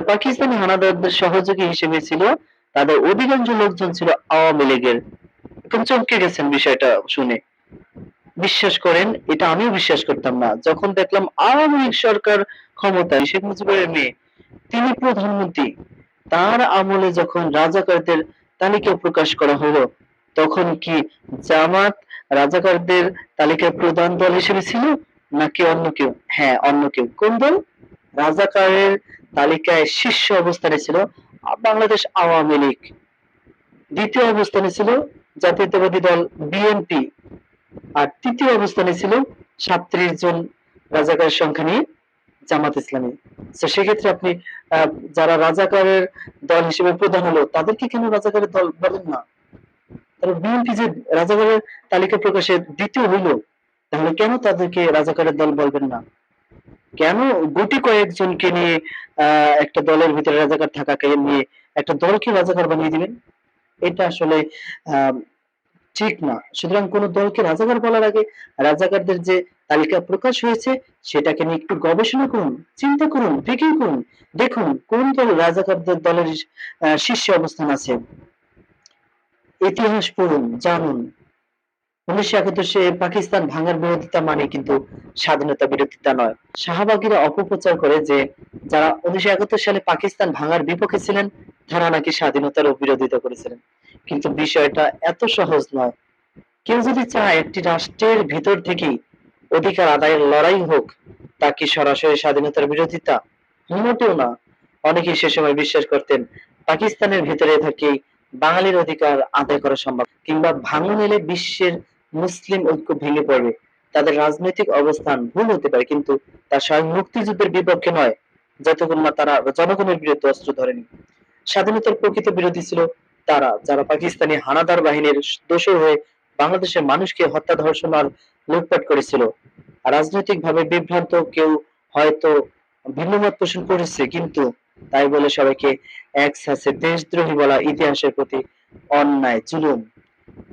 পাকিস্তানি হানাদারদের সহযোগী হিসেবে ছিল, তাদের অধিকাংশ লোকজন ছিল আওয়ামী লীগের। একদম চমকে গেছেন বিষয়টা শুনে। বিশ্বাস করেন, এটা আমিও বিশ্বাস করতাম না। যখন দেখলাম আওয়ামী লীগ সরকার ক্ষমতায়, শেখ মুজিবের মেয়ে তিনি প্রধানমন্ত্রী, তার আমলে যখন রাজাকারদের তালিকা প্রকাশ করা হলো, তখন কি জামাত রাজাকারদের তালিকার প্রধান দল হিসেবে ছিল নাকি অন্য কেউ? হ্যাঁ, অন্য কেউ। কোন দল? রাজাকারের তালিকায় শীর্ষ অবস্থানে ছিল বাংলাদেশ আওয়ামী লীগ। দ্বিতীয় অবস্থানে ছিল জাতীয়তাবাদী দল বিএনপি। আর তৃতীয় অবস্থানে ছিল ৩৭ জন রাজাকারের সংখ্যা নিয়ে জামাত ইসলামী। তো সেক্ষেত্রে আপনি যারা রাজাকারের দল হিসেবে প্রধান হলো, তাদেরকে কেন রাজাকারের দল বলেন না? তাহলে বিএনপি যে রাজাকারের তালিকা প্রকাশে দ্বিতীয় হইলো, তাহলে কেন তাদেরকে রাজাকারের দল বলবেন না? কেন গুটি কয়েকজনকে নিয়ে একটা দলের ভিতরে রাজাকার থাকাকে নিয়ে একটা দলকে রাজাকার বানিয়ে দিবেন? এটা আসলে আহ ঠিক না। সুতরাং কোন দলকে রাজাকার বলার আগে রাজাকারদের যে তালিকা প্রকাশ হয়েছে সেটাকে নিয়ে একটু গবেষণা করুন, চিন্তা করুন, রিভিউ করুন, দেখুন কোন দল রাজাকারদের দলের শীর্ষে অবস্থান আছে। ইতিহাস পড়ুন, জানুন। ১৯৭১ পাকিস্তান ভাঙার বিরোধিতা মানে কিন্তু স্বাধীনতা বিরোধিতা নয়। শাহবাগীরা অপপ্রচার করে যে যারা ১৯৭১ সালে পাকিস্তান ভাঙার বিপক্ষে ছিলেন তারা নাকি স্বাধীনতারও বিরোধিতা করেছিলেন। কিন্তু বিষয়টা এত সহজ নয়। কেউ যদি চায় একটি রাষ্ট্রের ভিতর থেকেই অধিকার আদায়ের লড়াই হোক, তা কি সরাসরি স্বাধীনতার বিরোধিতা? মোটেও না। অনেকেই সে সময় বিশ্বাস করতেন পাকিস্তানের ভিতরে থেকেই বাঙালির অধিকার আদায় করা সম্ভব, কিংবা ভাঙন এলে বিশ্বের মুসলিম ঐক্য ভেঙে পড়বে। তাদের রাজনৈতিক অবস্থান ভুল হতে পারে, কিন্তু তা স্বয়ং মুক্তিযুদ্ধের বিপক্ষে নয়, যতক্ষণ না তারা জনগণের বিরুদ্ধে অস্ত্র ধরেনি। স্বাধীনতার প্রকৃত বিরোধী ছিল তারা, যারা পাকিস্তানি হানাদার বাহিনীর দোসর হয়ে বাংলাদেশের মানুষকে হত্যা, ধর্ষণ আর লুটপাট করেছিল। রাজনৈতিকভাবে বিভ্রান্ত কেউ হয়তো ভিন্নমত পোষণ করেছে, কিন্তু তাই বলে সবাইকে একসাথে দেশদ্রোহী বলা ইতিহাসের প্রতি অন্যায়, জুলুম।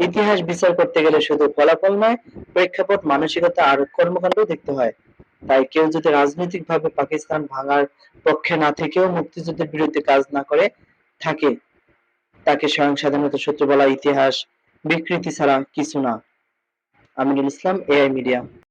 ইতিহাস বিচার করতে গেলে শুধু ফলাফল নয়, প্রেক্ষাপট, মানসিকতা আর কর্মকাণ্ড দেখতে হয়। তাই কেউ যদি রাজনৈতিকভাবে পাকিস্তান ভাঙার পক্ষে না থেকেও মুক্তিযুদ্ধের বিরুদ্ধে কাজ না করে থাকে, তাকে স্বয়ং স্বাধীনতা শত্রু বলা ইতিহাস বিকৃতি ছাড়া কিছু না। Aminul Islam, AI media.